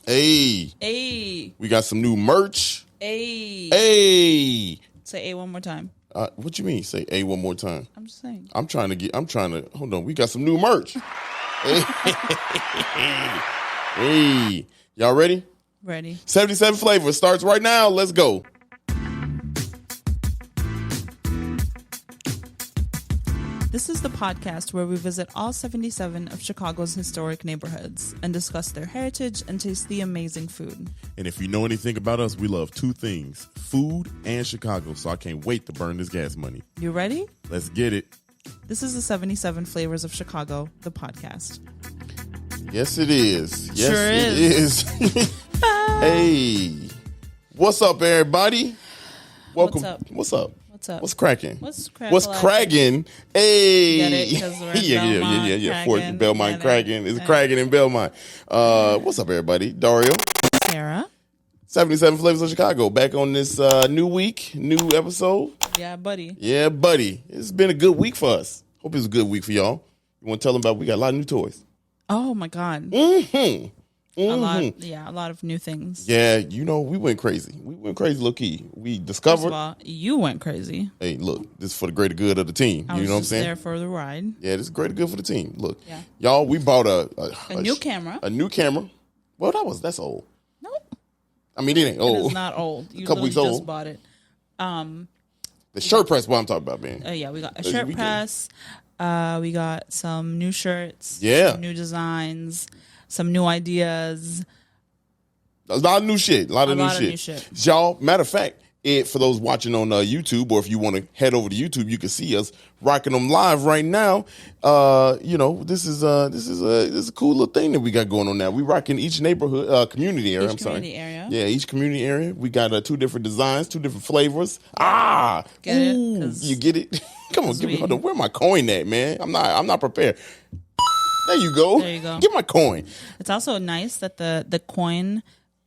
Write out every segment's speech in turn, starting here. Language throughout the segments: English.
Hey. Hey. We got some new merch. Hey. Hey. Say A one more time. What you mean? Say A one more time. I'm just saying. I'm trying to, hold on. We got some new merch. Hey. Hey. Y'all ready? Ready. 77 flavors starts right now. Let's go. This is the podcast where we visit all 77 of Chicago's historic neighborhoods and discuss their heritage and taste the amazing food. And if you know anything about us, we love two things, food and Chicago. So I can't wait to burn this gas money. You ready? Let's get it. This is the 77 Flavors of Chicago, the podcast. Yes, it is. Yes, Sure it is. Hey. What's up, everybody? Welcome. What's up? What's up? What's up? What's cracking? What's cracking? What's cracking? Hey. Get it? 'Cause we're in Belmont, Yeah. Cragin, Belmont Cragin. It's Cragin in Belmont. What's up, everybody? Dario. Sara. 77 Flavors of Chicago. Back on this new week, new episode. Yeah, buddy. Yeah, buddy. It's been a good week for us. Hope it's a good week for y'all. You want to tell them about we got a lot of new toys. Oh, my God. Mm-hmm. A lot of new things. Yeah, we went crazy. We went crazy low key. We First discovered. of all, you went crazy. Hey, look, this is for the greater good of the team. I You was know what I'm just saying? there for the ride. Yeah, this is greater good for the team. Look, Yeah. y'all, we bought a new camera. A new camera. Well, that's old. Nope. I mean, it ain't old. It's not old. You couple weeks just old. bought it. The shirt press, what I'm talking about, man. Yeah, we got a shirt press. We got some new shirts. Yeah. Some new designs. Some new ideas. A lot of new shit. A lot of new shit. Y'all, matter of fact, for those watching on YouTube, or if you want to head over to YouTube, you can see us rocking them live right now. This is a cool little thing that we got going on now. We rocking each neighborhood, community area. Area. Yeah, each community area. We got two different designs, two different flavors. Get it? You get it? Come on, hold on. Where my coin at, man? I'm not prepared. There you go. There you go. Get my coin. It's also nice that the coin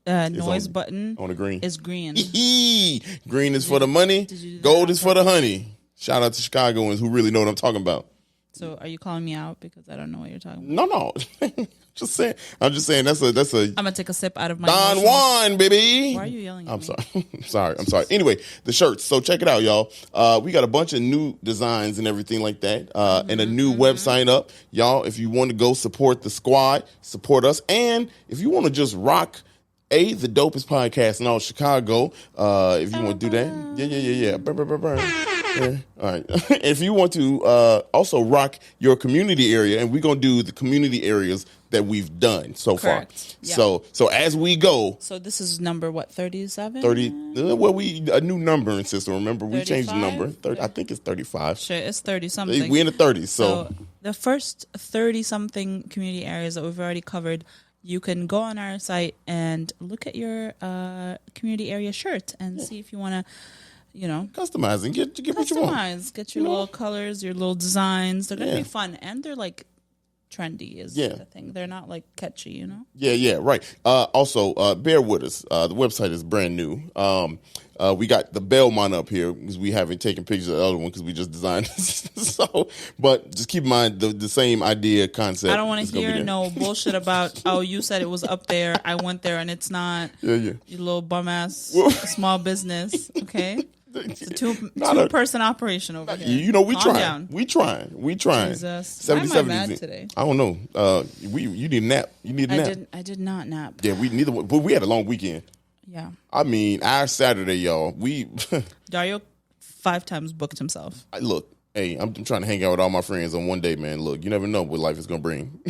noise button on the green is green. Green is for the money. Gold is for the honey. Shout out to Chicagoans who really know what I'm talking about. So are you calling me out because I don't know what you're talking about? No. Just saying. I'm just saying that's a. I'm gonna take a sip out of my Don Juan, baby. Why are you yelling at me? I'm sorry. Anyway, the shirts. So check it out, y'all. We got a bunch of new designs and everything like that, and a new website up, y'all. If you want to go support the squad, support us, and if you want to just rock the dopest podcast in all Chicago, if you want to do that, yeah. Burn. Yeah. All right. If you want to also rock your community area, and we're gonna do the community areas that we've done so far. Yeah. So as we go. So this is number what? 37. 30. Well, a new numbering system. Remember, we 35? changed the number. 30. I think it's 35. Sure, it's 30 something. We in the 30s. So the first 30 something community areas that we've already covered. You can go on our site and look at your community area shirt and see if you want to, customize and get what you want. Get your little colors, your little designs. They're going to be fun. And they're like trendy is the thing. They're not like catchy, Yeah, right. Also, bear with us. The website is brand new. We got the Belmont up here because we haven't taken pictures of the other one because we just designed it. But just keep in mind the same idea, concept. I don't want to hear no bullshit about, you said it was up there. I went there and it's not. Yeah. You little bum ass small business. Okay. It's a two-person operation over here. We trying. We trying. Jesus. Why am I mad today? I don't know. You need a nap. You need a nap. I did not nap. Yeah, but we had a long weekend. Yeah. I mean, our Saturday, y'all, Dario 5 times booked himself. Look, hey, I'm trying to hang out with all my friends on one day, man. Look, you never know what life is going to bring.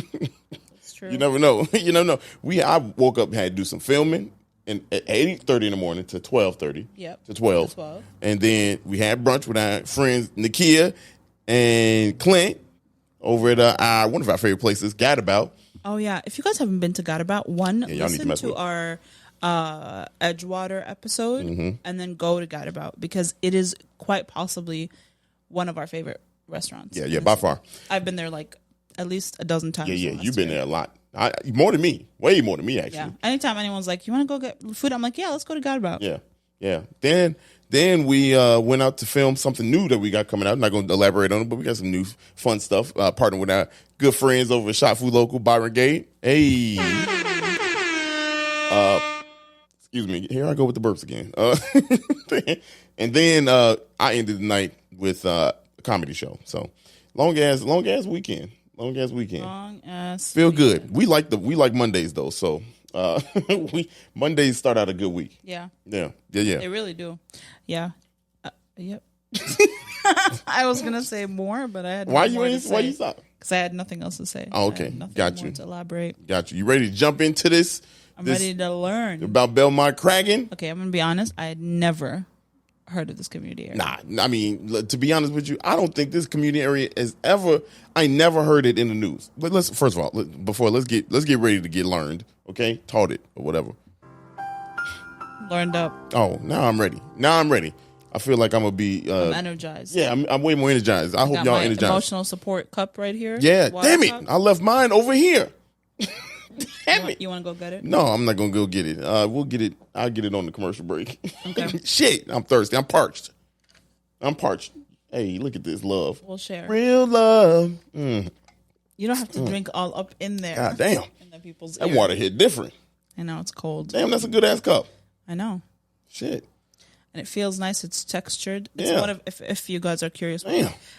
That's true. You never know. I woke up and had to do some filming. And at 8:30 in the morning to 12:30. Yep. To 12. And then we had brunch with our friends Nakia and Clint over at one of our favorite places, Gadabout. Oh yeah. If you guys haven't been to Gadabout, listen to our Edgewater episode and then go to Gadabout because it is quite possibly one of our favorite restaurants. Yeah, by far. I've been there like at least a dozen times. Yeah, you've been there a lot. More than me. Way more than me, actually. Yeah. Anytime anyone's like, you want to go get food? I'm like, yeah, let's go to Gadabout. Yeah. Then we went out to film something new that we got coming out. I'm not going to elaborate on it, but we got some new fun stuff. Partnering with our good friends over at Shop Food Local, Byron Gate. Hey. Excuse me. Here I go with the burps again. And then I ended the night with a comedy show. So long ass weekend. Long ass feel weekend. Good. We like Mondays though. So Mondays start out a good week. Yeah. They really do. Yeah. Yep. I was gonna say more, but I had why you stop? Because I had nothing else to say. Oh, okay, got you. To elaborate. Got you. You ready to jump into this? I'm ready to learn about Belmont Cragin. Okay, I'm gonna be honest. I had never heard of this community area. Nah, I mean, to be honest with you, I don't think this community area is ever. I never heard it in the news. But let's first of all, let's get ready to get learned. Okay, taught it or whatever. Learned up. Oh, now I'm ready. I feel like I'm gonna be. I'm energized. Yeah, I'm way more energized. I hope y'all energized. Emotional support cup right here. Yeah, damn it! I left mine over here. Damn it! You want to go get it? No, I'm not gonna go get it. We'll get it. I'll get it on the commercial break. Okay. Shit, I'm thirsty. I'm parched. Hey, look at this love. We'll share. Real love. Mm. You don't have to drink all up in there. God damn. In the people's that water hit different. I know it's cold. Damn, that's a good ass cup. I know. Shit. And it feels nice. It's textured. It's one of, if you guys are curious,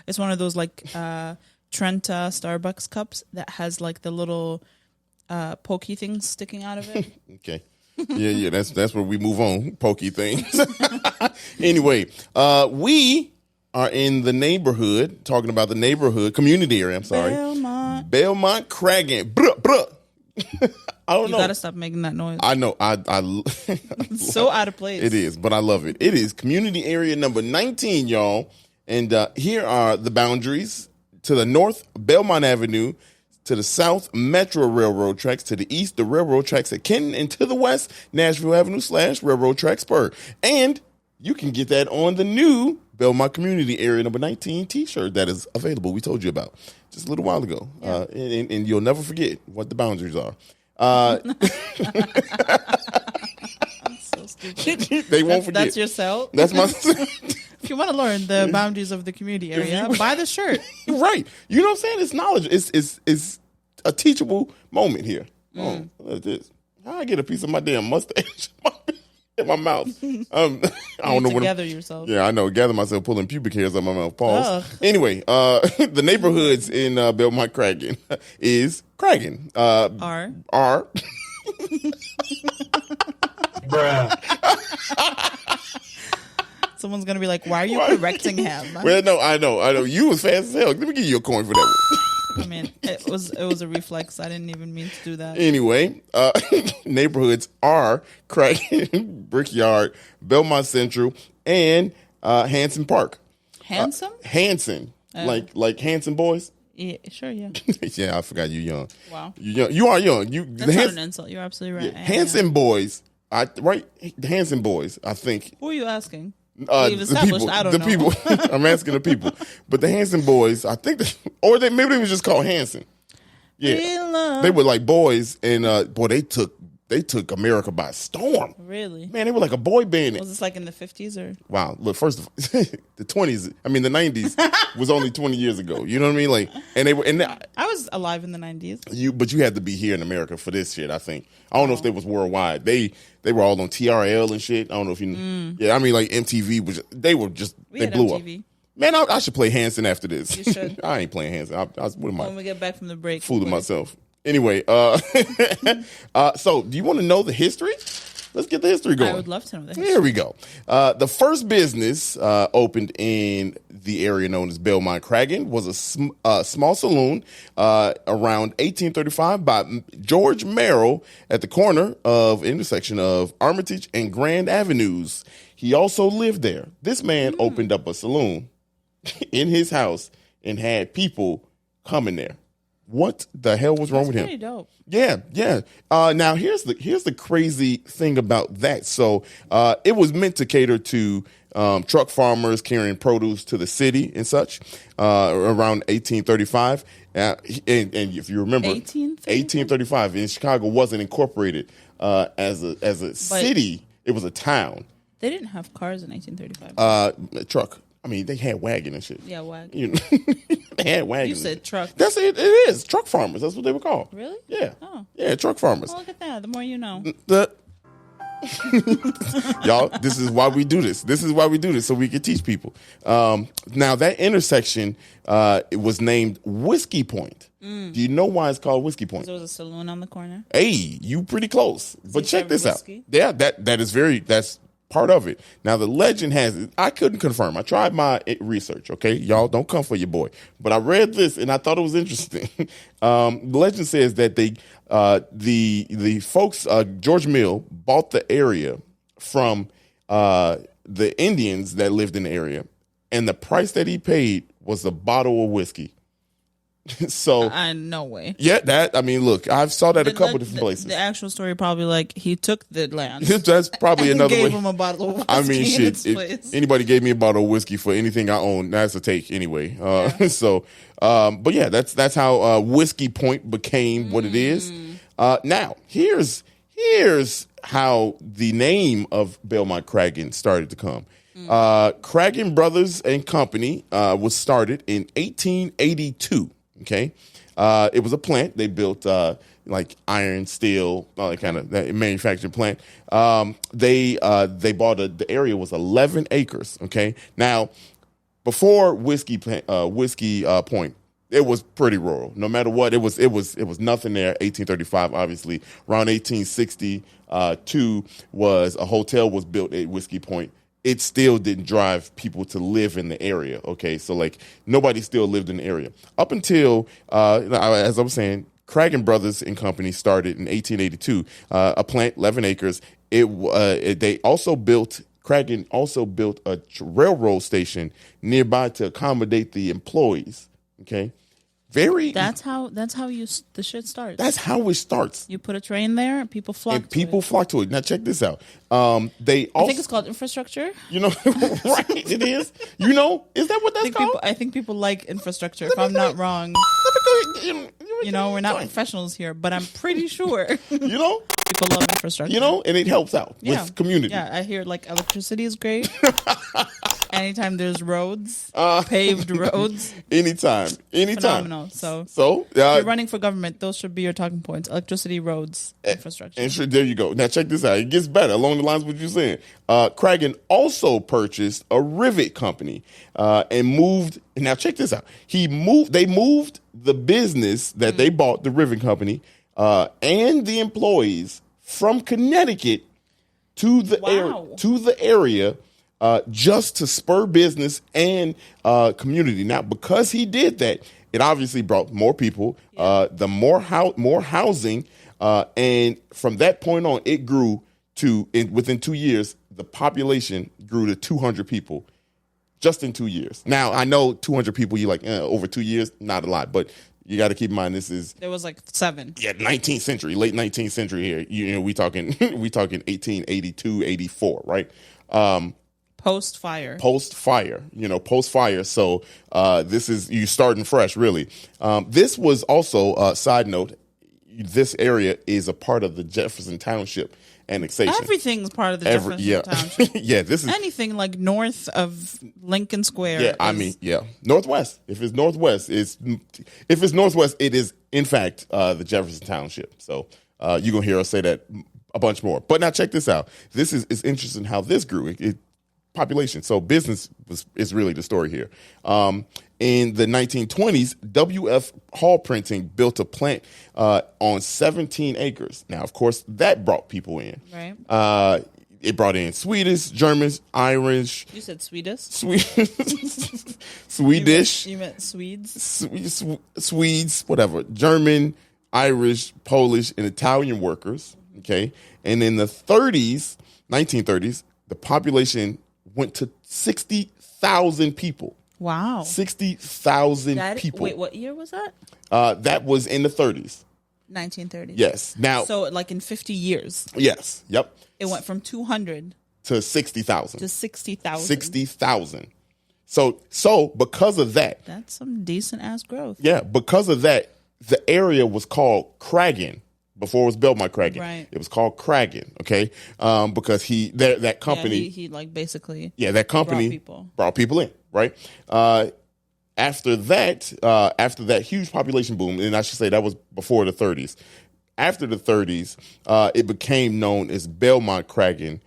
it's one of those like Trenta Starbucks cups that has like the little pokey things sticking out of it. Okay. Yeah. That's where we move on. Pokey things. Anyway, we are in the neighborhood, talking about the neighborhood community area. I'm sorry. Belmont Cragin. Bruh. I don't know. You gotta stop making that noise. I know. It's so out of place. It is, but I love it. It is community area number 19, y'all. And here are the boundaries. To the north, Belmont Avenue. To the south, Metro Railroad tracks. To the east, the railroad tracks at Kenton. And to the west, Nashville Avenue / Railroad Track Spur. And you can get that on the new Belmont Community Area number 19 t-shirt that is available. We told you about just a little while ago. Yeah. And you'll never forget what the boundaries are. That's so stupid. They won't forget. That's your sell? That's my... If you want to learn the boundaries of the community area, buy the shirt. Right. You know what I'm saying? It's knowledge. It's a teachable moment here. Oh, look at this. How I get a piece of my damn mustache in my mouth? I don't know what. Gather yourself. Yeah, I know. Gather myself, pulling pubic hairs out my mouth. Pause. Ugh. Anyway, the neighborhoods in Belmont Cragin is Cragin. R. Bruh. Someone's gonna be like, "Why are you correcting him?" Well, no, I know. You was fast as hell. Let me give you a coin for that one. I mean, it was a reflex. I didn't even mean to do that. Anyway, neighborhoods are Cragin, Brickyard, Belmont Central, and Hanson Park. Handsome? Hanson, like Hanson boys. Yeah, sure, yeah. Yeah, I forgot you're young. Wow, you're young. You are young. That's not an insult. You're absolutely right. Yeah, Hanson boys. The Hanson boys. I think. Who are you asking? The people, I don't know. People. I'm asking the people. But the Hanson boys, I think, maybe they was just called Hanson. Yeah, they were like boys, and boy, they took America by storm. Really? Man, they were like a boy band. Was this like in the 50s or? Wow. Look, first of all, the 20s. I mean, the 90s was only 20 years ago. You know what I mean? Like, and they were. And I was alive in the 90s. But you had to be here in America for this shit. I think. I don't know if they was worldwide. They were all on TRL and shit. I don't know if you. Yeah, I mean, like MTV was. They blew MTV. Up. Man, I should play Hanson after this. You should. I ain't playing Hanson. When we get back from the break, fooling myself. Anyway, so do you want to know the history? Let's get the history going. I would love to know the history. Here we go. The first business opened in the area known as Belmont Cragin was a small saloon around 1835 by George Merrill at the corner of intersection of Armitage and Grand Avenues. He also lived there. This man opened up a saloon in his house and had people coming there. What the hell was wrong with him? Pretty dope. Yeah. Now here's the crazy thing about that. So it was meant to cater to truck farmers carrying produce to the city and such around 1835. And if you remember, 1835 in Chicago wasn't incorporated as a city. It was a town. They didn't have cars in 1835. Truck. I mean, they had wagon and shit. Yeah, wagon. You know, they had wagon. You said truck. That's it. It is truck farmers. That's what they were called. Really? Yeah. Oh. Yeah, truck farmers. Oh, look at that. The more you know. Y'all, this is why we do this. This is why we do this, so we can teach people. Now, that intersection it was named Whiskey Point. Do you know why it's called Whiskey Point? There was a saloon on the corner. Hey, you pretty close. But check this out. Yeah, that's part of it. Now, the legend has it. I couldn't confirm. I tried my research, okay? Y'all, don't come for your boy. But I read this, and I thought it was interesting. The legend says that the folks, George Mill, bought the area from the Indians that lived in the area, and the price that he paid was a bottle of whiskey. So no way. Yeah, look, I've saw that a couple different places. The actual story probably like he took the land. That's probably another way. Gave him a bottle of whiskey. Shit. If anybody gave me a bottle of whiskey for anything I own, that's a take anyway. So, but yeah, that's how Whiskey Point became what it is. Now, here's how the name of Belmont Cragin started to come. Cragin Brothers and Company was started in 1882. Okay, it was a plant. They built like iron, steel, all that kind of manufacturing plant. They bought the area was 11 acres. Okay, now before Whiskey Point, it was pretty rural. No matter what, it was nothing there. 1835, obviously, around 1862 was a hotel was built at Whiskey Point. It still didn't drive people to live in the area, okay? So, like, nobody still lived in the area. Up until, as I was saying, Cragin Brothers and Company started in 1882, a plant, 11 acres. Cragin also built a railroad station nearby to accommodate the employees, okay? That's how the shit starts. That's how it starts. You put a train there, and people flock to it. Now check this out. I think it's called infrastructure. You know, right? It is. You know, is that what that's called? I think people like infrastructure. If I'm not wrong. You know, we're not professionals here, but I'm pretty sure. You know, people love infrastructure. You know, and it helps out with community. Yeah, I hear like electricity is great. Anytime there's roads, paved roads. Anytime. Phenomenal. So if you're running for government, those should be your talking points. Electricity, roads, infrastructure. There you go. Now check this out. It gets better along the lines of what you're saying. Cragin also purchased a rivet company and moved. Now check this out. They moved the business that they bought, the rivet company, and the employees from Connecticut to the area. Just to spur business and community. Now, because he did that, it obviously brought more people, more housing, and from that point on, it grew within 2 years, the population grew to 200 people, just in 2 years. Now, I know 200 people, you're like, over 2 years, not a lot, but you got to keep in mind there was like 7. Yeah, 19th century, late 19th century here. You know, we talking 1882, 84, right? Post fire. So this is you starting fresh, really. This was also side note. This area is a part of the Jefferson Township annexation. Everything's part of the Jefferson Township. Yeah, this is anything like north of Lincoln Square. Yeah, northwest. If it's northwest, it is in fact the Jefferson Township. So you're gonna hear us say that a bunch more. But now check this out. This is interesting how this grew. Population. So business is really the story here. In the 1920s, W.F. Hall Printing built a plant on 17 acres. Now, of course, that brought people in. Right. It brought in Swedish, Germans, Irish. You said Swedish? Swedish. You meant Swedes? Swedes, whatever. German, Irish, Polish, and Italian workers. Okay. And in the 1930s, the population went to 60,000 people. Wow. 60,000 people. Wait, what year was that? That was in the 30s. 1930s. Yes. Now, so like in 50 years. Yes. Yep. It went from 200 to 60,000. 60,000. So because of that. That's some decent ass growth. Yeah. Because of that, the area was called Cragin. Before it was Belmont Cragin. Right. It was called Cragin, okay? Because that company... he like basically... Yeah, that company brought people in, right? After that huge population boom, and I should say that was before the 30s, after the 30s, it became known as Belmont Cragin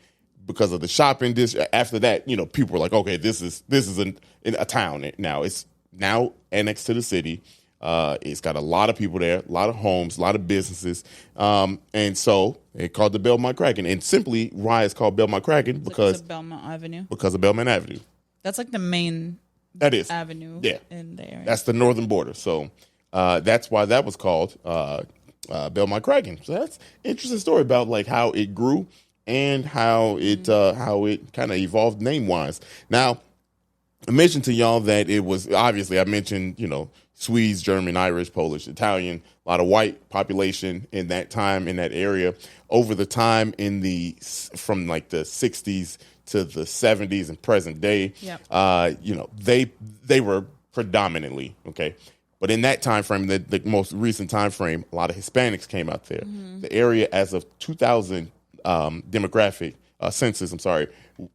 because of the shopping district. After that, people were like, okay, this is a town now. It's now annexed to the city. It's got a lot of people there, a lot of homes, a lot of businesses. And so it called the Belmont Cragin. And simply why it's called Belmont Cragin because of Belmont Avenue. Because of Belmont Avenue. That's like the main avenue in the area. That's the northern border. So that's why that was called Belmont Cragin. So that's an interesting story about like how it grew and how it kind of evolved name wise. Now, I mentioned to y'all that it was obviously I mentioned Swedes, German, Irish, Polish, Italian, a lot of white population in that time in that area. Over the time from like the 60s to the 70s and present day, they were predominantly okay. But in that time frame, the most recent time frame, a lot of Hispanics came out there. Mm-hmm. The area as of 2000 demographic census,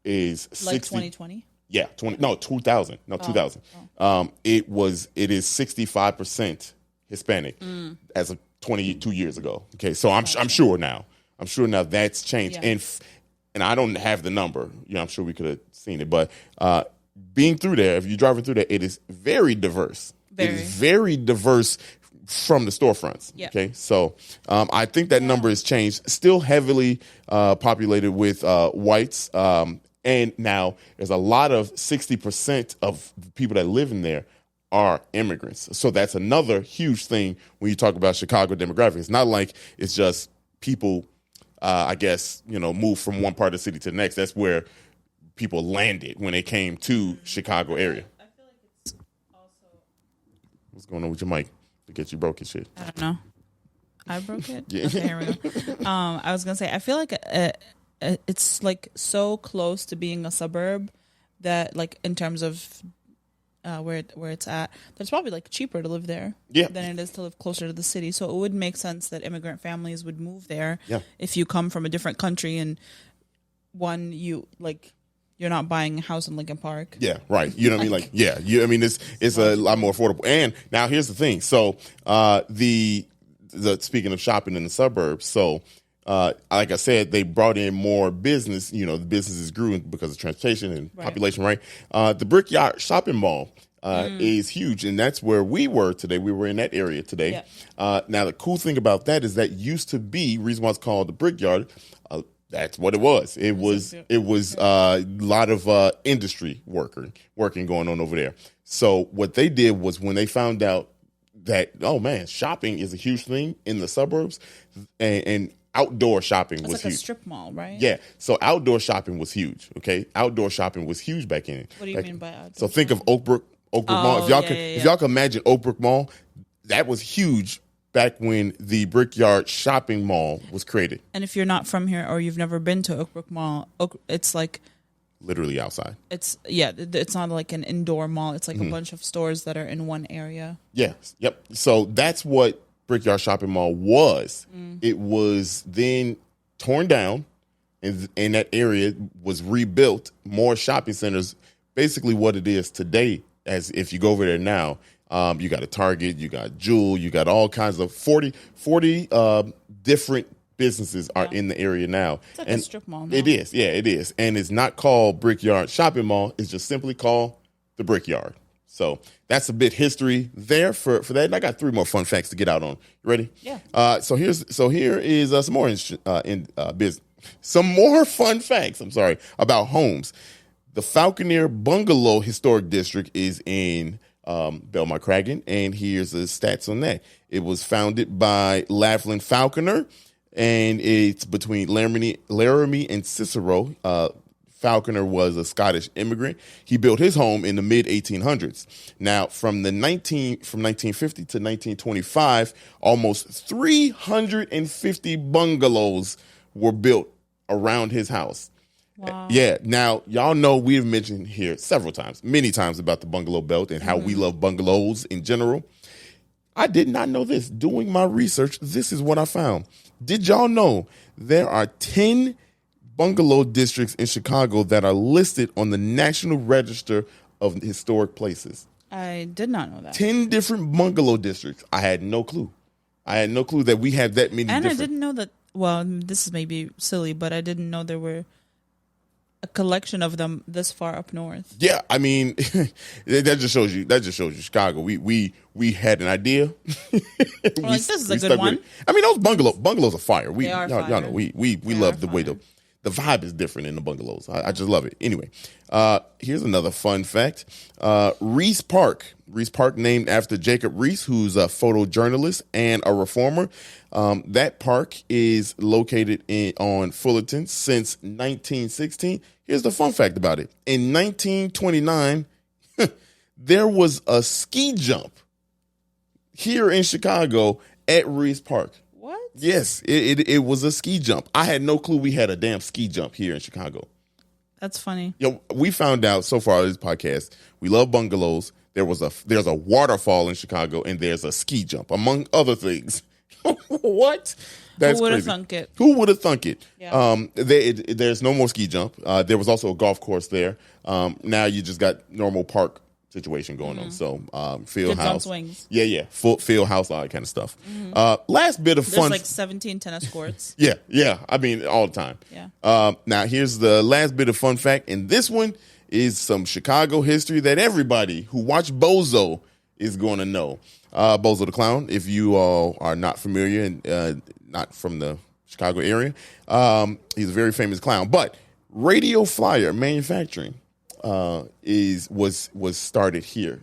is 60. Like 2020? Yeah, 2000. No, 2000. Oh. It is 65% Hispanic as of 22 years ago. Okay, so I'm sure now. I'm sure now that's changed. Yeah. And I don't have the number. I'm sure we could have seen it, but being through there, if you're driving through there, it is very diverse. It is very diverse from the storefronts. Yep. Okay, so I think that number has changed. Still heavily populated with whites. And now there's a lot of 60% of people that live in there are immigrants. So that's another huge thing when you talk about Chicago demographics. It's not like it's just people, move from one part of the city to the next. That's where people landed when they came to Chicago area. I feel like it's also... What's going on with your mic? To get you broke and shit. I don't know. I broke it? Yeah. Okay, here we go. I was going to say, I feel like... it's like so close to being a suburb that like in terms of where it's at, that it's probably like cheaper to live there than it is to live closer to the city. So it would make sense that immigrant families would move there if you come from a different country and you're not buying a house in Lincoln Park. Yeah, right. You know what I mean? Like, it's a lot more affordable. And now here's the thing. So the speaking of shopping in the suburbs, so like I said, they brought in more business. The businesses grew because of transportation and population, right? The Brickyard shopping mall is huge, and that's where we were today. We were in that area today. Yeah. Now, the cool thing about that is that used to be, reason why it's called the Brickyard, that's what it was. It was a lot of industry working going on over there. So what they did was when they found out that, oh, man, shopping is a huge thing in the suburbs, and outdoor shopping was like huge. It's like a strip mall, right? Yeah. So outdoor shopping was huge. Okay, outdoor shopping was huge back in. What do you mean by outdoor? So think of Oakbrook Mall. If y'all can imagine Oakbrook Mall, that was huge back when the Brickyard shopping mall was created. And if you're not from here or you've never been to Oakbrook Mall, it's like literally outside. It's not like an indoor mall. It's like a bunch of stores that are in one area. Yeah. Yep. So that's what Brickyard Shopping Mall was. It was then torn down, and that area was rebuilt. More shopping centers, basically what it is today. As if you go over there now, you got a Target, you got Jewel, you got all kinds of 40 different businesses are in the area now. It's like a strip mall now. It is, it is. And it's not called Brickyard Shopping Mall. It's just simply called the Brickyard. So that's a bit history there for that. And I got 3 more fun facts to get out on. You ready? Yeah. So here is some more business. Some more fun facts. About homes. The Falconer Bungalow Historic District is in Belmont Cragin, and here's the stats on that. It was founded by Laughlin Falconer, and it's between Laramie and Cicero. Falconer was a Scottish immigrant. He built his home in the mid 1800s. Now, from 1950 to 1925, almost 350 bungalows were built around his house. Wow. Yeah. Now, y'all know we've mentioned here many times about the bungalow belt and how we love bungalows in general. I did not know this. Doing my research, this is what I found. Did y'all know there are 10 bungalow districts in Chicago that are listed on the National Register of Historic Places? I did not know that. 10 different bungalow districts. I had no clue. I had no clue that we have that many. And different... I didn't know that. Well, this is maybe silly, but I didn't know there were a collection of them this far up north. Yeah, I mean, that just shows you. Chicago. We had an idea. This is a good one. I mean, those bungalows are fire. They are fire. Y'all know we love the way the vibe is different in the bungalows. I just love it. Anyway, here's another fun fact. Reese Park, named after Jacob Riis, who's a photojournalist and a reformer. That park is located on Fullerton since 1916. Here's the fun fact about it. In 1929, there was a ski jump here in Chicago at Reese Park. What? Yes, it was a ski jump. I had no clue we had a damn ski jump here in Chicago. That's funny. We found out so far on this podcast, we love bungalows. There's a waterfall in Chicago, and there's a ski jump, among other things. What? That's Who would have crazy. thunk it? Who would have thunk it? Yeah. There's no more ski jump. There was also a golf course there. Now you just got normal park situation going on. So field Kids house, on swings. yeah, full field house, all that kind of stuff. Last bit of There's fun. like 17 tennis courts. Yeah. I mean, all the time. Yeah. Now here's the last bit of fun fact, and this one is some Chicago history that everybody who watched Bozo is going to know. Bozo the Clown, if you all are not familiar and not from the Chicago area, he's a very famous clown. But Radio Flyer Manufacturing was started here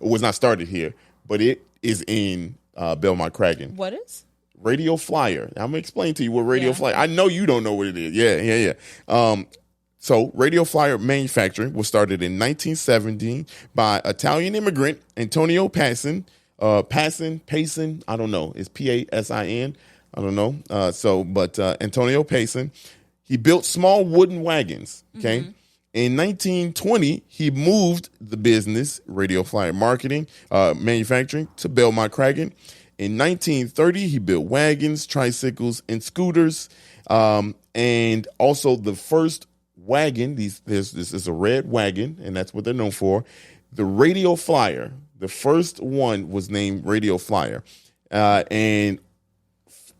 was not started here, but it is in Belmont Cragin. What is? Radio Flyer. I'm gonna explain to you what Radio Flyer. I know you don't know what it is. Yeah. So Radio Flyer Manufacturing was started in 1917 by Italian immigrant Antonio Payson. Payson. I don't know. It's Pasin. I don't know. But Antonio Payson, he built small wooden wagons. Okay. Mm-hmm. In 1920, he moved the business, Radio Flyer Marketing, Manufacturing, to Belmont Cragin. In 1930, he built wagons, tricycles, and scooters. And also the first wagon, this is a red wagon, and that's what they're known for. The Radio Flyer, the first one was named Radio Flyer. And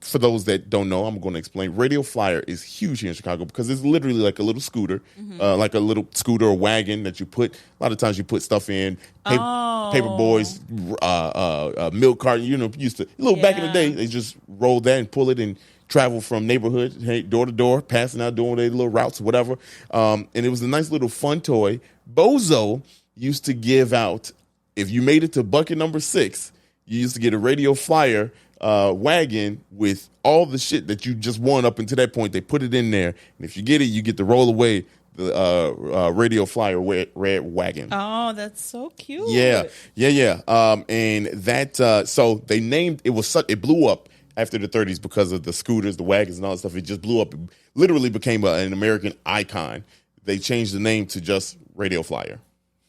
for those that don't know, I'm going to explain. Radio Flyer is huge here in Chicago because it's literally like a little scooter, like a little scooter or wagon that you put. A lot of times you put stuff in, paper boys, milk carton. Back in the day, they just rolled that and pull it and travel from neighborhood, door to door, passing out, doing their little routes, whatever. And it was a nice little fun toy. Bozo used to give out, if you made it to bucket number 6, you used to get a Radio Flyer wagon with all the shit that you just won up until that point. They put it in there, and if you get it, you get to roll away the Radio Flyer red wagon. Oh, that's so cute. Yeah. And that so they named it it blew up after the 30s because of the scooters, the wagons, and all that stuff. It just blew up. It literally became an American icon. They changed the name to just Radio Flyer.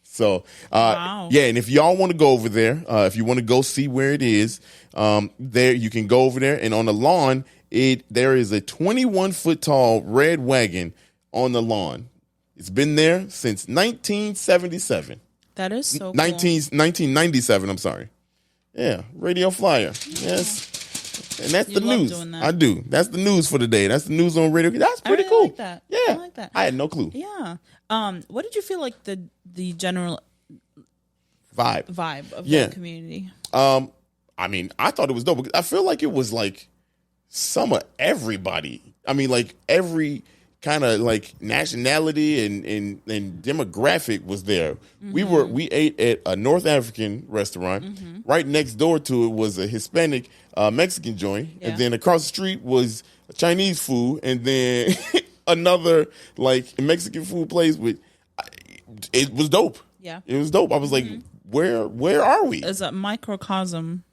So, wow. Yeah, and if y'all want to go over there, if you want to go see where it is, there you can go over there. And on the lawn, there is a 21-foot tall red wagon on the lawn. It's been there since 1977. That is so cool. 1997, I'm sorry. Yeah, Radio Flyer. Yes. And that's the news. That. I do. That's the news for the day. That's the news on radio. That's pretty cool. Like that. Yeah. I like that. I had no clue. Yeah. What did you feel like the general vibe of the community? I mean, I thought it was dope because I feel like it was like some of everybody. I mean, like every kind of like nationality and demographic was there. Mm-hmm. We ate at a North African restaurant. Mm-hmm. Right next door to it was a Hispanic Mexican joint, and then across the street was Chinese food, and then another like Mexican food place with. It was dope. Yeah, it was dope. I was like, where are we? It's a microcosm.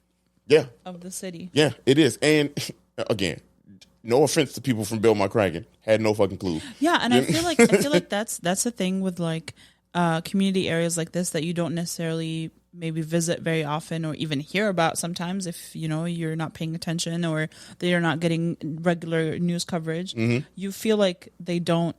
Yeah, of the city. Yeah, it is. And again, no offense to people from Belmont Cragin, had no fucking clue. Yeah, and I feel like that's the thing with like community areas like this that you don't necessarily maybe visit very often or even hear about sometimes if you're not paying attention or they're not getting regular news coverage. Mm-hmm. You feel like they don't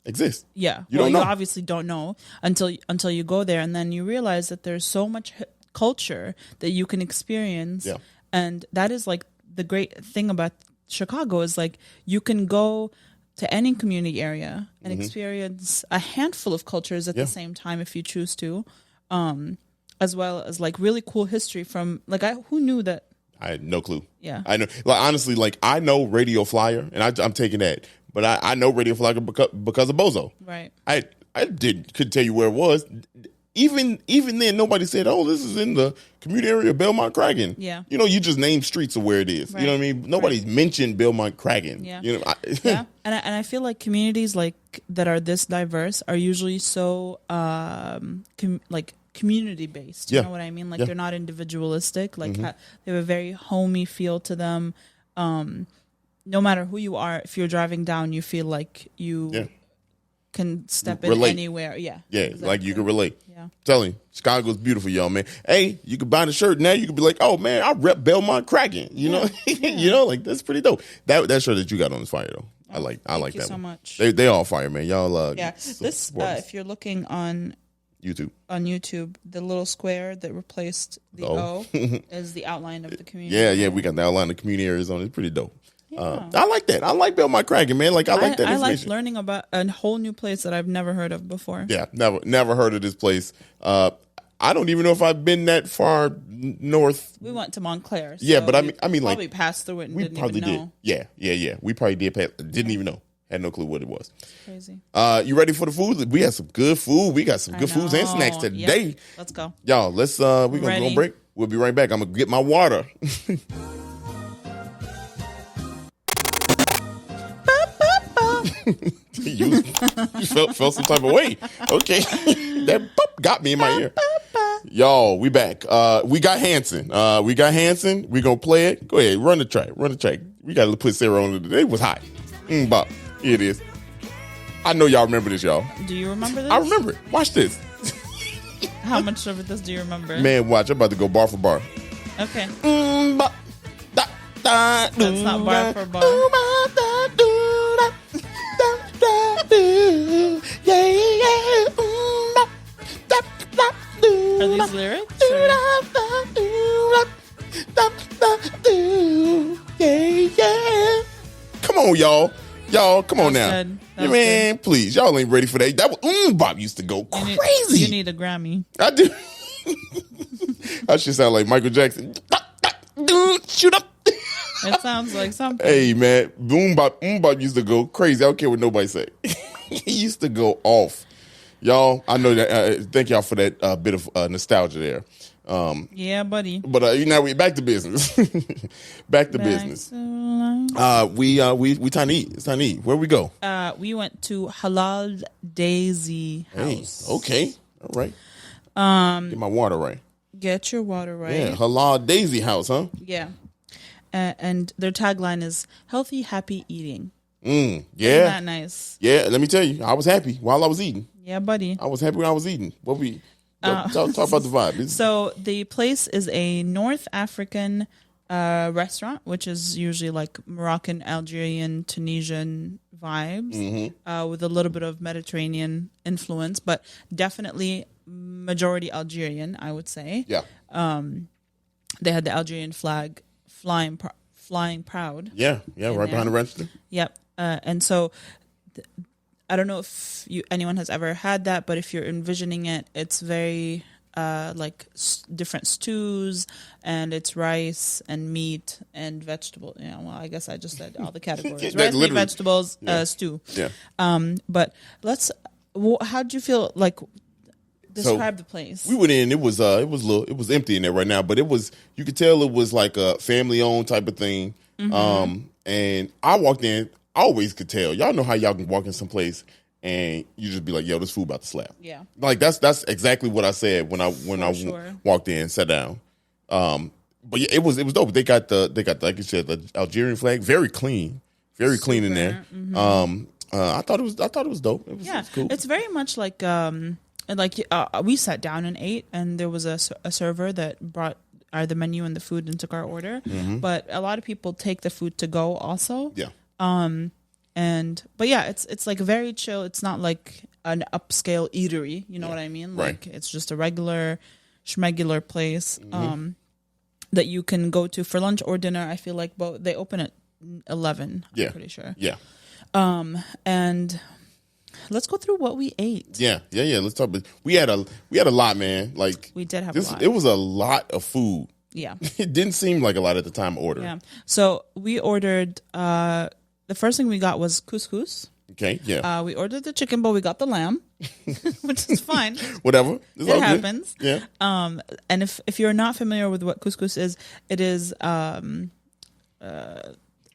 exist. Yeah, you obviously don't know until you go there, and then you realize that there's so much culture that you can experience And that is like the great thing about Chicago is like you can go to any community area and experience a handful of cultures at the same time if you choose to, as well as like really cool history from like who knew that. I had no clue. Yeah, I know. Like honestly, like I know Radio Flyer, and I'm taking that, but I know Radio Flyer because of Bozo. Right. I couldn't tell you where it was. Even then, nobody said, "Oh, this is in the community area of Belmont Cragin." Yeah, you know, you just name streets of where it is. Right. You know what I mean? Nobody's mentioned Belmont Cragin. Yeah, you know, yeah, and I feel like communities like that are this diverse are usually so like community based. You know what I mean? Like they're not individualistic. Like they have a very homey feel to them. No matter who you are, if you're driving down, you feel like you can step in anywhere. Yeah, exactly. Like you can relate. Yeah, telling you, Chicago's beautiful, y'all, man. Hey, you can buy the shirt now. You can be like, oh man, I rep Belmont Cragin. You know, you know, like that's pretty dope. That shirt that you got on is fire though. I like that. Thank you one. so much. They all fire, man. Y'all. This if you're looking on YouTube, the little square that replaced the O is the outline of the community. Yeah, we got the outline of the community areas on it. It's pretty dope. I like that. I like Belmont Cragin, man. Like I like that. I like learning about a whole new place that I've never heard of before. Yeah, never heard of this place. I don't even know if I've been that far north. We went to Montclair. So yeah, but I mean, like probably passed through it and we didn't probably even know. did. Yeah. We probably did. Didn't even know. Had no clue what it was. Crazy. You ready for the food? We had some good food. We got some good foods and snacks today. Yep. Let's go, y'all. We're gonna go on break. We'll be right back. I'm gonna get my water. you felt some type of way. Okay. That boop got me in my ear. Y'all, we back. We got Hanson. We're gonna play it. Go ahead, run the track. We gotta put Sara on it. It was hot. Bop. Here it is. I know y'all remember this, y'all. Do you remember this? I remember it. Watch this. How much of this do you remember? Man, watch. I'm about to go bar for bar. Okay. That's not bar for bar. Are these lyrics? Come on, y'all. Come on now. Man, please. Y'all ain't ready for that. That was Bob used to go crazy. You need a Grammy. I do. I should sound like Michael Jackson. Shoot up. It sounds like something. Hey, man. Bob used to go crazy. I don't care what nobody say. He used to go off. Y'all, I know that. Thank y'all for that bit of nostalgia there. Yeah, buddy. But now we back to business. back to business. We time to eat. It's time to eat. Where we go? We went to Halal DZ House. Hey, okay. All right. Get my water right. Get your water right. Yeah, Halal DZ House, huh? Yeah. And their tagline is healthy, happy eating. Yeah. Isn't that nice? Yeah, let me tell you, I was happy while I was eating. Yeah, buddy. I was happy when I was eating. Talk about the vibe. So the place is a North African restaurant, which is usually like Moroccan, Algerian, Tunisian vibes, with a little bit of Mediterranean influence, but definitely majority Algerian, I would say. Yeah. They had the Algerian flag flying proud. Yeah, right behind the register. Yep. And so I don't know if anyone has ever had that, but if you're envisioning it, it's very like different stews, and it's rice and meat and vegetable. Yeah, well, I guess I just said all the categories: rice, meat, vegetables, stew. Yeah. But how did you feel? Like, describe the place. We went in. It was empty in there right now, but you could tell it was like a family owned type of thing. And I walked in. I always could tell. Y'all know how y'all can walk in some place and you just be like, "Yo, this food about to slap." Yeah. Like that's exactly what I said when I walked in, sat down. But yeah, it was dope. They got like you said, the Algerian flag, very clean clean in there. I thought it was dope. It was cool. It's very much like we sat down and ate, and there was a server that brought the menu and the food and took our order. But a lot of people take the food to go also. Yeah. But yeah, it's like very chill. It's not like an upscale eatery. You know what I mean? Like it's just a regular schmegular place. that you can go to for lunch or dinner. I feel like both they open at 11. I'm pretty sure. Yeah. And let's go through what we ate. Yeah. Let's talk. We had a lot, man. Like we did have a lot. It was a lot of food. Yeah. It didn't seem like a lot at the time of ordering. Yeah. So we ordered. The first thing we got was couscous. Okay. Yeah. We ordered the chicken, but we got the lamb, which is fine. Whatever. It happens. Good. Yeah. And if you're not familiar with what couscous is, it is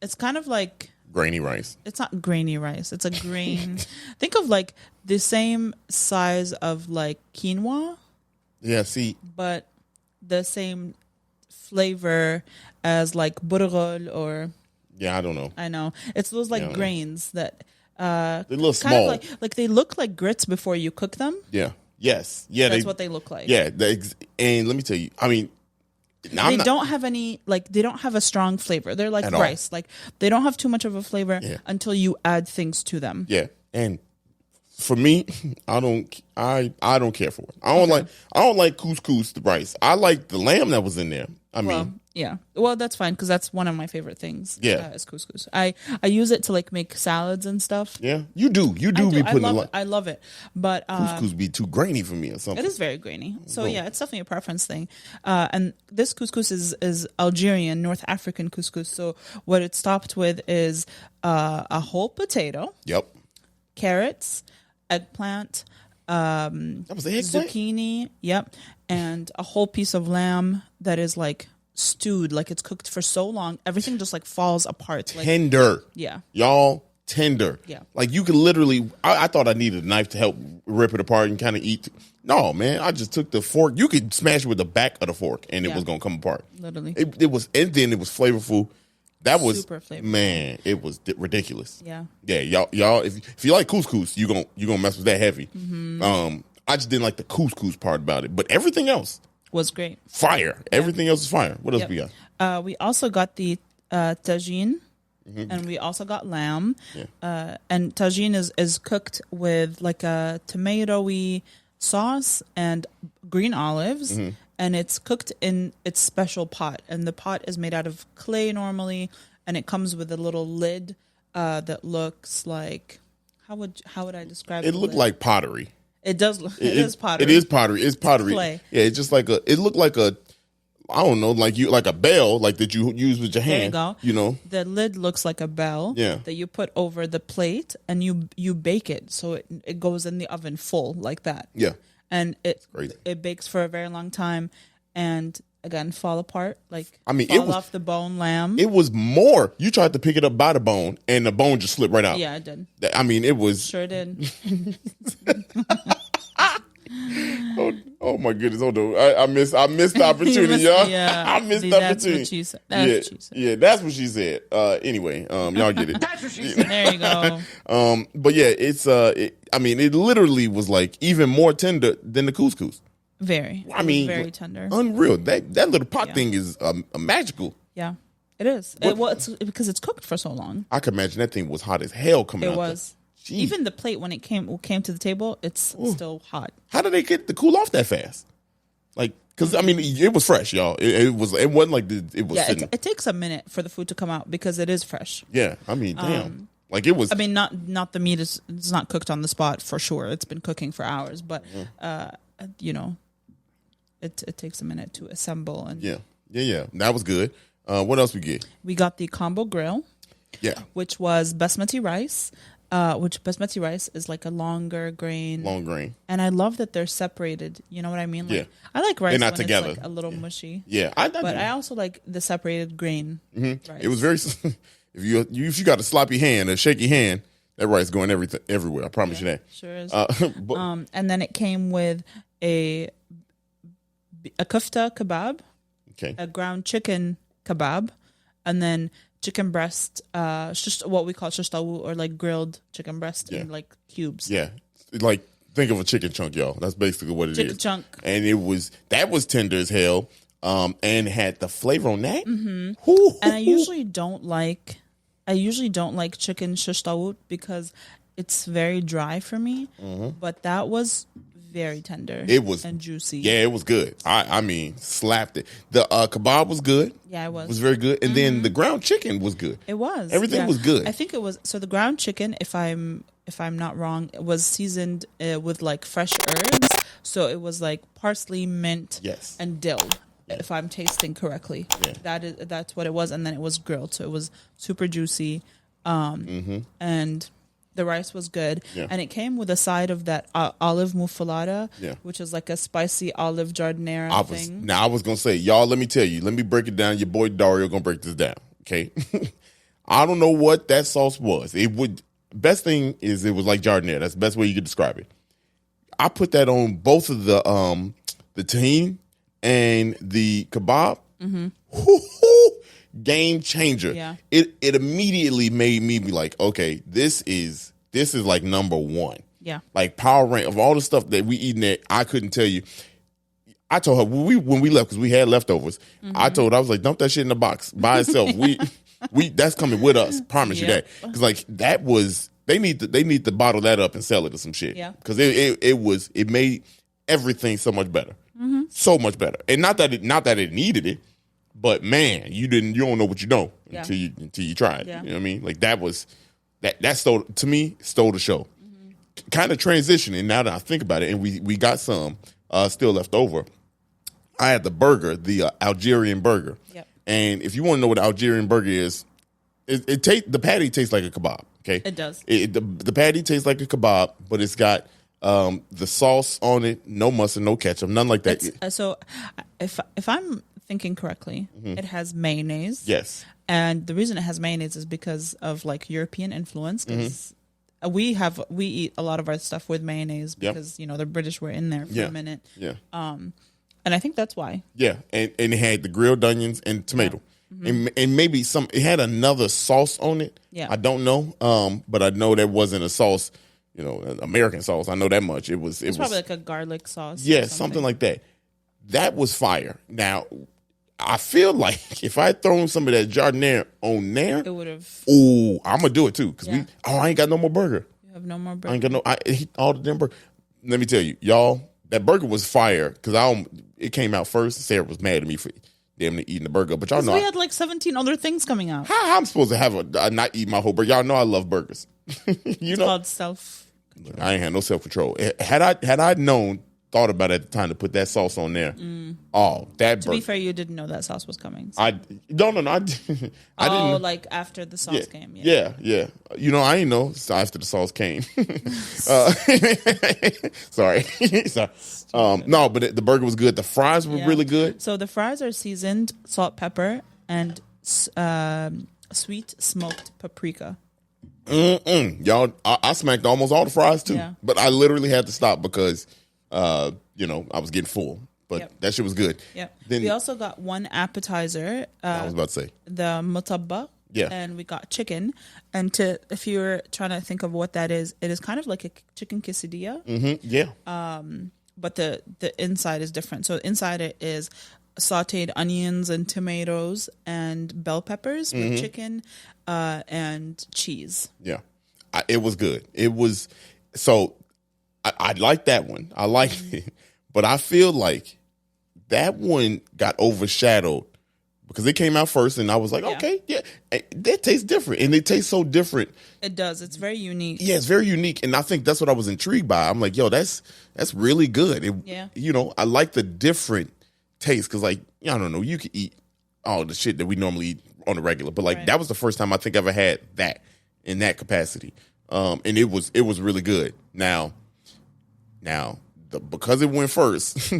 it's kind of like grainy rice. It's not grainy rice. It's a grain. Think of like the same size of like quinoa. Yeah. See. But the same flavor as like burghul or. Yeah, I don't know. I know it's those like grains that. They're a little small. Like they look like grits before you cook them. Yeah. Yes. Yeah. That's what they look like. Yeah. And let me tell you, I mean, they don't have any, like, they don't have a strong flavor. They're like rice. Like, they don't have too much of a flavor until you add things to them. Yeah. And for me, I don't care for it. I don't like couscous, the rice. I like the lamb that was in there. I mean, yeah. Well, that's fine because that's one of my favorite things. Yeah, is couscous. I use it to like make salads and stuff. Yeah, you do. Be putting I love it, but couscous be too grainy for me or something. It is very grainy. So yeah, it's definitely a preference thing. And this couscous is Algerian, North African couscous. So what it's topped with is a whole potato. Yep. Carrots, eggplant. That was the eggplant? Zucchini. Yep. And a whole piece of lamb that is like stewed, like it's cooked for so long, everything just like falls apart. Tender. Yeah. Y'all, tender. Yeah. Like you could literally, I thought I needed a knife to help rip it apart and kind of eat. No, man, I just took the fork. You could smash it with the back of the fork and it was going to come apart. Literally. It was, and then it was flavorful. That was super flavorful. Man, it was ridiculous. Yeah. Yeah, y'all, if you like couscous, you gonna mess with that heavy. Mm-hmm. I just didn't like the couscous part about it, but everything else was great. Fire. Everything else is fire. What else we got? We also got the tagine, and we also got lamb. Yeah. And tagine is cooked with like a tomatoey sauce and green olives, and it's cooked in its special pot. And the pot is made out of clay normally, and it comes with a little lid that looks like how would I describe it? It looked like pottery. It does look. It is pottery. It is pottery. It's pottery. It's clay. Yeah, it's just like it looked like a, I don't know, like a bell, like that you use with your hand. There you go. You know, the lid looks like a bell. Yeah. That you put over the plate and you bake it so it goes in the oven full like that. Yeah. And it bakes for a very long time, and again fall apart fall off the bone lamb. It was more. You tried to pick it up by the bone, and the bone just slipped right out. Yeah, it did. I mean, it was sure did. Oh my goodness! Hold on, I missed the opportunity, y'all. Yeah, I missed the opportunity. What she said. That's what she said. Yeah, that's what she said. Anyway, y'all get it. That's what she said. There you go. But yeah, it's I mean, it literally was like even more tender than the couscous. Very. I mean, very tender. Unreal. That little pot thing is magical. Yeah, it is. It's because it's cooked for so long. I can imagine that thing was hot as hell coming out. It was. Even the plate when it came to the table, it's still hot. How did they get the cool off that fast? Like, because I mean, it was fresh, y'all. It wasn't like it was. Yeah, it takes a minute for the food to come out because it is fresh. Yeah, I mean, damn. Like it was. I mean, not the meat is it's not cooked on the spot for sure. It's been cooking for hours, but you know, it takes a minute to assemble and yeah. That was good. What else we get? We got the combo grill. Yeah, which was basmati rice. Which basmati rice is like a longer grain. Long grain. And I love that they're separated. You know what I mean? Like, yeah. I like rice they're not when together. It's like a little mushy. Yeah. But I also like the separated grain rice. It was very, if you got a sloppy hand, a shaky hand, that rice going everywhere. I promise you that. Sure is. And then it came with a kufta kebab. Okay. A ground chicken kebab. And then chicken breast, just what we call shishtawu, or like grilled chicken breast in like cubes. Yeah, like think of a chicken chunk, y'all. That's basically what it is. Chicken chunk, and that was tender as hell, and had the flavor on that. Mm-hmm. And I usually don't like chicken shishtawu because it's very dry for me. But that was very tender. It was and juicy. Yeah, it was good. I mean, slapped it. The kebab was good. Yeah, it was. It was very good. And then the ground chicken was good. It was. Everything was good. I think it was. So the ground chicken, if I'm not wrong, it was seasoned with like fresh herbs. So it was like parsley, mint, and dill. Yeah. If I'm tasting correctly, that's what it was. And then it was grilled, so it was super juicy. And the rice was good, and it came with a side of that olive muffalata, which is like a spicy olive giardiniera thing. Now I was gonna say, y'all, let me tell you, let me break it down. Your boy Dario gonna break this down. Okay, I don't know what that sauce was. Best thing is it was like giardiniera. That's the best way you could describe it. I put that on both of the tahini and the kebab. Game changer. Yeah. It immediately made me be like, okay, this is like number one. Yeah. Like power rank of all the stuff that we eating there, I couldn't tell you. I told her when we left, because we had leftovers, I told her, I was like, dump that shit in the box by itself. we that's coming with us. Promise you that. Because like that was they need to bottle that up and sell it or some shit. Yeah. Because it made everything so much better. So much better. And not that it needed it. But man, you don't know what you know until you try it. Yeah. You know what I mean? Like that stole the show. Kind of transitioning now that I think about it, and we got some still left over. I had the burger, the Algerian burger. Yep. And if you want to know what Algerian burger is, the patty tastes like a kebab. Okay, it does. The patty tastes like a kebab, but it's got the sauce on it, no mustard, no ketchup, none like that. So if I'm thinking correctly, it has mayonnaise. Yes. And the reason it has mayonnaise is because of like European influence. Because we eat a lot of our stuff with mayonnaise because the British were in there for a minute. Yeah. And I think that's why. Yeah, and it had the grilled onions and tomato, and maybe it had another sauce on it. Yeah. I don't know. But I know that wasn't a sauce. An American sauce. I know that much. It was probably like a garlic sauce. Yeah, something like that. That was fire. Now, I feel like if I had thrown some of that giardiniera on there, it would have. Oh, I'm gonna do it too because I ain't got no more burger. You have no more burger. I ain't got I ate all the damn burger. Let me tell you, y'all, that burger was fire because it came out first. Sarah was mad at me for damn eating the burger, but y'all know we had like 17 other things coming out. How I'm supposed to have not eat my whole burger? Y'all know I love burgers. It's called self. I ain't had no self control. Had I known. Thought about it at the time to put that sauce on there. Oh, that To be fair, you didn't know that sauce was coming. So. I didn't. Like after the sauce came. Yeah. I didn't know after the sauce came. Sorry. No, but the burger was good. The fries were really good. So the fries are seasoned salt, pepper, and sweet smoked paprika. Y'all, I smacked almost all the fries too, but I literally had to stop because. I was getting full, but that shit was good. Yeah. Then we also got one appetizer. I was about to say the mutabba. Yeah. And we got chicken. And if you're trying to think of what that is, it is kind of like a chicken quesadilla. Yeah. But the inside is different. So inside it is sauteed onions and tomatoes and bell peppers with chicken and cheese. Yeah. It was good. It was so. I like that one. I liked it. But I feel like that one got overshadowed because it came out first and I was like, okay, that tastes different. And it tastes so different. It does. It's very unique. Yeah, it's very unique. And I think that's what I was intrigued by. I'm like, yo, that's really good. I like the different taste because, like, I don't know, you could eat all the shit that we normally eat on the regular. But, like, that was the first time I think I ever had that in that capacity. And it was really good. Now, because it went first,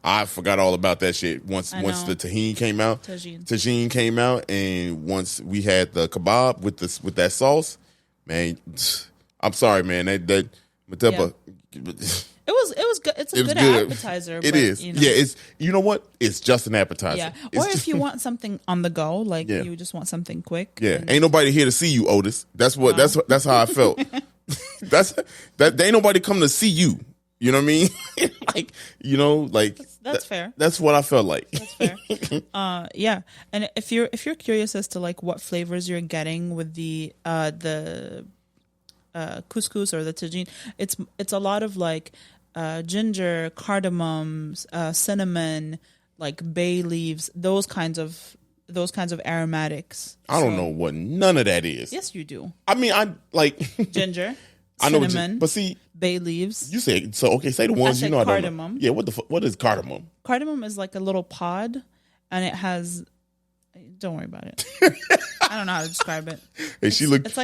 I forgot all about that shit. Once the tahini came out, tagine came out, and once we had the kebab with that sauce, man, I'm sorry, man. That mateba. It was good. It's a good appetizer. It is. Yeah, it's what? It's just an appetizer. Yeah. Or if you want something on the go, like you just want something quick. Yeah. Ain't nobody here to see you, Otis. That's how I felt. There ain't nobody come to see you. You know what I mean? That's fair. That's what I felt like. That's fair. Yeah. And if you're curious as to like what flavors you're getting with the couscous or the tagine, it's a lot of like ginger, cardamom, cinnamon, like bay leaves, those kinds of aromatics. I don't know what none of that is. Yes, you do. I mean, I like ginger, I know cinnamon, but see, bay leaves. You said so. Okay, say the ones you know. Cardamom. I don't know. Yeah, what is cardamom? Cardamom is like a little pod, and it has. Don't worry about it. I don't know how to describe it. Hey, she looked. It's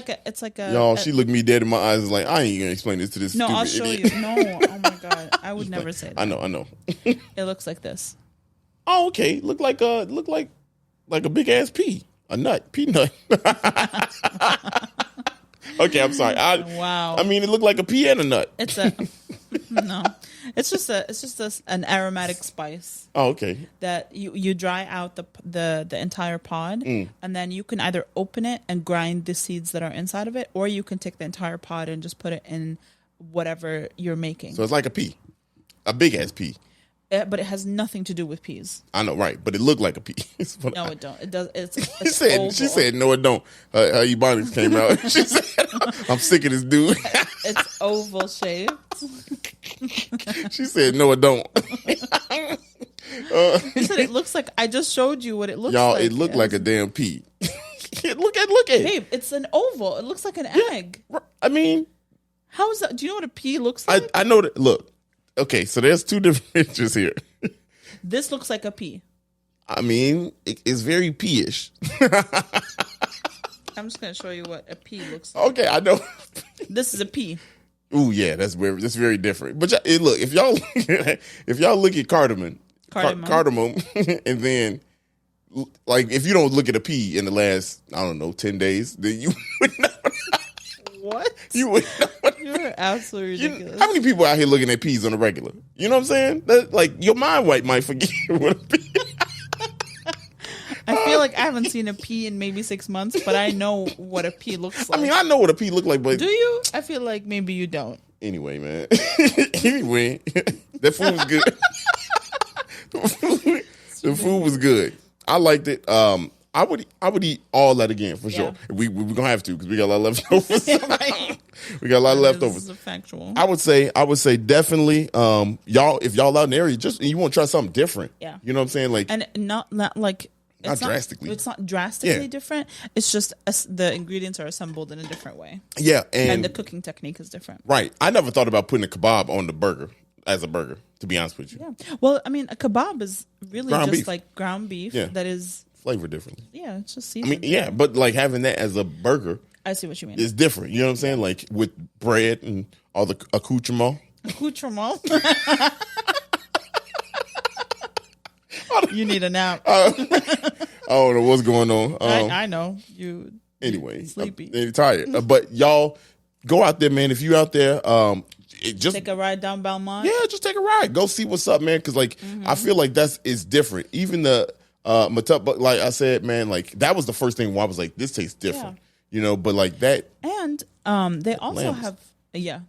like a. Y'all, she looked me dead in my eyes. Like I ain't gonna explain this to this. No, stupid I'll show idiot. you. No, oh my god, I would never say that. I know. It looks like this. Oh, okay. Look like a big ass pea, a nut, peanut. Okay, I'm sorry. Wow. I mean, it looked like a pea and a nut. It's a no. It's just an aromatic spice. Oh, okay. That you dry out the entire pod, and then you can either open it and grind the seeds that are inside of it, or you can take the entire pod and just put it in whatever you're making. So it's like a pea, a big ass pea. But it has nothing to do with peas. I know, right? But it looked like a pea. No, it don't. It does. It's she said, no, it don't. Her Ebonics came out. She said, I'm sick of this dude. It's oval shaped. She said, no, it don't. She said it looks like. I just showed you what it looks y'all, like. It looked like a damn pea. Look at it. Babe, it's an oval. It looks like an egg. I mean, how is that? Do you know what a pea looks like? I know that. Look. Okay, so there's two different pictures here. This looks like a pea. I mean, it's very pea-ish. I'm just going to show you what a pea looks like. Okay, I know. This is a pea. Ooh, yeah, that's very different. But look, if y'all look at cardamom, and then like if you don't look at a pea in the last 10 days, then you would know. What? You would know. You're absolutely ridiculous. How many people out here looking at peas on a regular? You know what I'm saying? Like your mind might forget what a pea. I feel like I haven't seen a pea in maybe 6 months, but I know what a pea looks like. I mean, I know what a pea looks like, but do you? I feel like maybe you don't. Anyway, man. Anyway, that food was good. The food was good. I liked it. I would eat all that again for sure. We're gonna have to because we got a lot of leftovers. Right. We got a lot of leftovers. This is factual. I would say definitely, y'all, if y'all out in the area, you want to try something different. Yeah. You know what I'm saying? Like, and not like not drastically. It's not drastically different. It's just the ingredients are assembled in a different way. Yeah, and the cooking technique is different. Right. I never thought about putting a kebab on the burger as a burger. To be honest with you. Yeah. Well, I mean, a kebab is really ground just beef. like ground beef that is flavored differently. Yeah, it's just seasoned. I mean, yeah, but like having that as a burger. I see what you mean. It's different. You know what I'm saying? Like with bread and all the accoutrement. Accoutrement. You need a nap. I don't know what's going on. I know you. Anyway, sleepy. I'm tired. But y'all go out there, man. If you out there, just take a ride down Belmont. Yeah, just take a ride. Go see what's up, man. Because like I feel like it's different. Even the but like I said, man, like that was the first thing where I was like, this tastes different. Yeah. You know, but like that. And they also have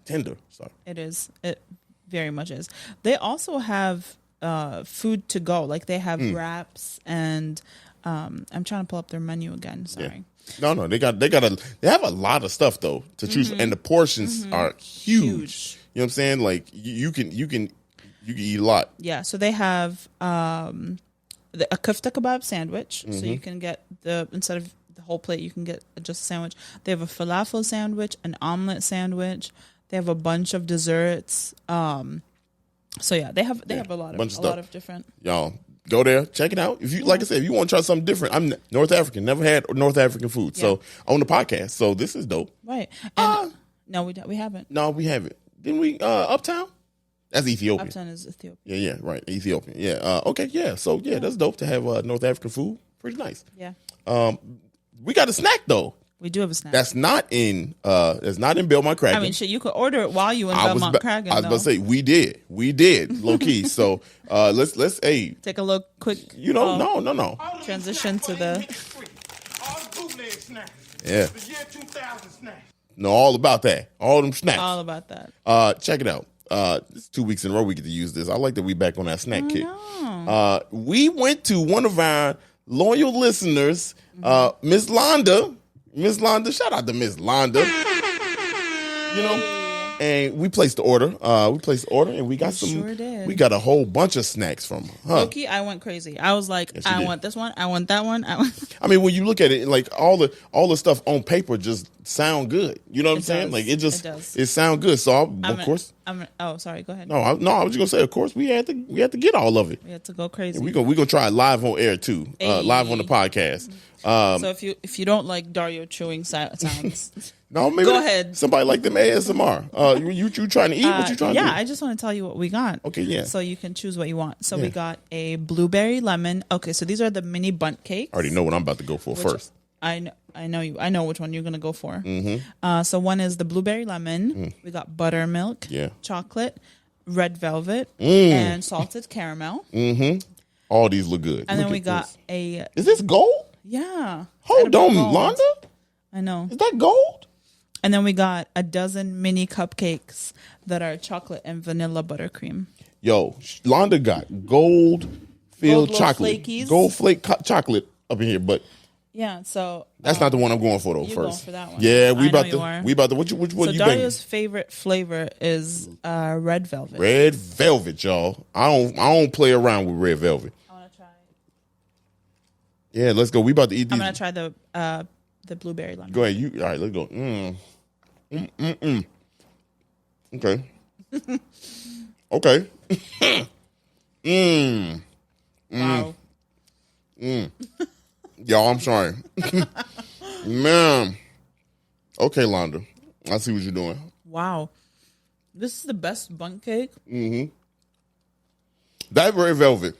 tender. Sorry, it is. It very much is. They also have food to go. Like they have wraps and I'm trying to pull up their menu again. Sorry. Yeah. No, they have a lot of stuff though to choose, and the portions are huge. You know what I'm saying? Like you can eat a lot. Yeah. So they have a kofta kebab sandwich. So you can get instead of the whole plate, you can get just a sandwich. They have a falafel sandwich, an omelet sandwich. They have a bunch of desserts. So yeah, they have a lot of different. Y'all go there, check it out. If you like I said, if you want to try something different, I'm North African, never had North African food, so on the podcast. So this is dope. Right? And no, we haven't. No, we haven't. Didn't we? Uptown. That's Ethiopian. Uptown is Ethiopia. Yeah, right. Ethiopian. Yeah. Okay. Yeah. So that's dope to have North African food. Pretty nice. Yeah. We got a snack though. We do have a snack. That's not in Belmont Cragin. I mean, shit, you could order it while you in Belmont Cragin. I was about to say we did low key. So let's take a look quick. No. Transition to the yeah. The year 2000 snacks. No, all about that. All them snacks. All about that. Check it out. It's 2 weeks in a row we get to use this. I like that we back on that snack kick. We went to one of our loyal listeners, Miss Londa. Miss Londa, shout out to Miss Londa. You know, And we placed the order. And we got we got a whole bunch of snacks from her. Loki, I went crazy. I was like, I want this one. I want that one. I mean, when you look at it, like all the stuff on paper just sound good. You know what I'm saying? Like it sound good. So of course. Oh, sorry. Go ahead. No, I was just gonna say. Of course, we had to get all of it. We had to go crazy. And we gonna try it live on air too. Live on the podcast. So if you don't like Dario chewing sounds. No, maybe go ahead. Somebody like them ASMR. You trying to eat? What you trying to do? Yeah, I just want to tell you what we got. Okay, yeah. So you can choose what you want. So we got a blueberry lemon. Okay, so these are the mini Bundt cakes. I already know what I'm about to go for first. I know you. I know which one you're gonna go for. Mm-hmm. So one is the blueberry lemon. We got buttermilk, chocolate, red velvet, and salted caramel. Mm-hmm. All these look good. And then we got a. Is this gold? Yeah. Hold on, Londa. I know. Is that gold? And then we got a dozen mini cupcakes that are chocolate and vanilla buttercream. Yo, Londa got gold-filled chocolate. Flakies. Gold flake chocolate up in here, but yeah, so that's not the one I'm going for though. You're first, going for that one. Yeah, we about to. Which one? So you Dario's favorite flavor is red velvet. Red velvet, y'all. I don't play around with red velvet. I want to try. Yeah, let's go. We about to eat these. I'm gonna try the blueberry lemon. Go ahead. All right, let's go. Okay. Okay. Wow. Y'all, I'm sorry. Man. Okay, Londa. I see what you're doing. Wow. This is the best Bundt cake. Mm-hmm. That red velvet.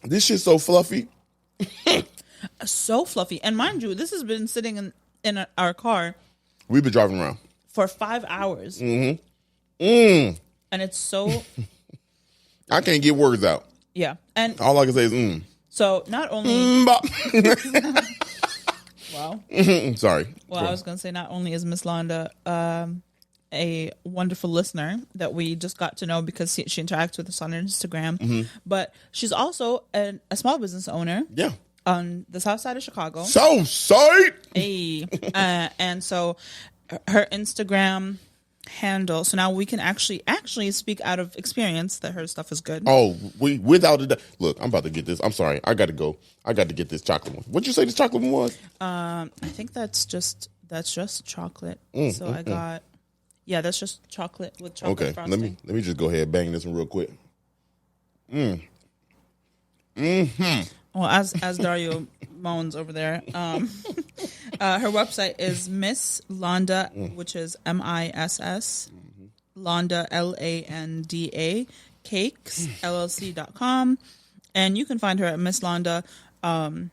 This shit's so fluffy. So fluffy. And mind you, this has been sitting in our car. We've been driving around. For 5 hours. Mm-hmm. And it's so... I can't get words out. Yeah. And all I can say is So not only... Wow. Sorry. Well, I was going to say not only is Miss Londa a wonderful listener that we just got to know because she interacts with us on Instagram, but she's also a small business owner. Yeah. On the south side of Chicago. South side? Hey. And so her Instagram handle, so now we can actually speak out of experience that her stuff is good. Oh, without a doubt. Look, I'm about to get this. I'm sorry. I got to go. I got to get this chocolate one. What'd you say this chocolate one was? I think that's just chocolate. So I got, that's just chocolate with chocolate frosting. Let me just go ahead and bang this one real quick. Well, as Dario moans over there, her website is Miss Londa, which is MISS, Londa LANDA Cakes LLC.com, and you can find her at Miss Londa on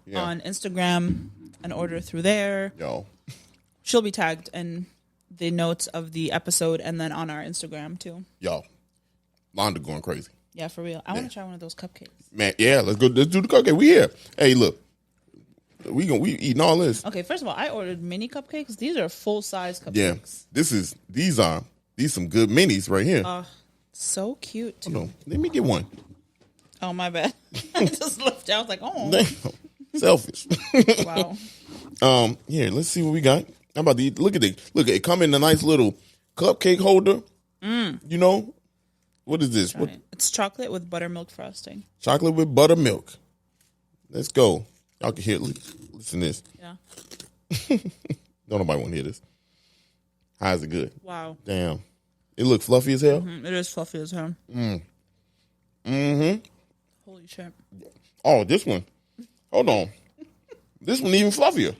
Instagram and order through there. Yo, she'll be tagged in the notes of the episode and then on our Instagram too. Yo, Londa going crazy. Yeah, for real. I want to try one of those cupcakes. Man, yeah, let's go. Let's do the cupcake. We here. Hey, look, we eating all this. Okay, first of all, I ordered mini cupcakes. These are full size cupcakes. Yeah, these some good minis right here. So cute. Hold on, let me get one. Oh my bad. I just left. I was like, oh, damn. Selfish. Wow. Here, let's see what we got. I'm about to eat. Look at it. Look at it. Come in a nice little cupcake holder. You know. What is this? It's chocolate with buttermilk frosting. Chocolate with buttermilk. Let's go. Y'all can hear. Listen to this. Yeah. Don't nobody want to hear this. How is it good? Wow. Damn. It look fluffy as hell? It is fluffy as hell. Holy shit. Oh, this one. Hold on. This one even fluffier.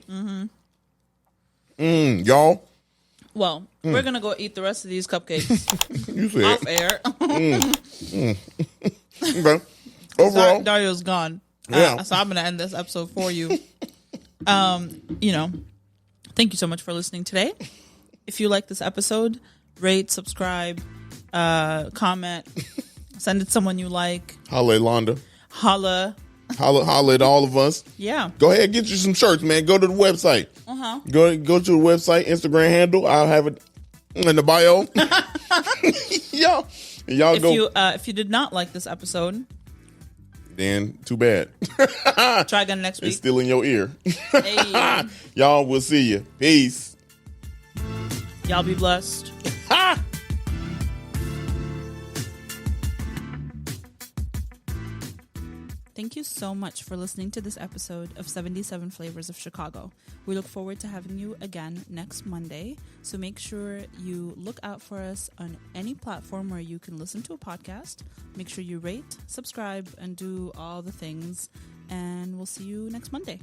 Y'all. Well, we're going to go eat the rest of these cupcakes you said off air. Okay. Overall. Dario's gone. Yeah. So I'm going to end this episode for you. Thank you so much for listening today. If you like this episode, rate, subscribe, comment, send it to someone you like. Holla at Londa. Holla at all of us. Yeah. Go ahead and get you some shirts, man. Go to the website. Go to the website, Instagram handle. I'll have it in the bio. Y'all go. If you did not like this episode, then too bad. Try again next week. It's still in your ear. Hey. Y'all, we'll see you. Peace. Y'all be blessed. Thank you so much for listening to this episode of 77 Flavors of Chicago. We look forward to having you again next Monday. So make sure you look out for us on any platform where you can listen to a podcast. Make sure you rate, subscribe, and do all the things. And we'll see you next Monday.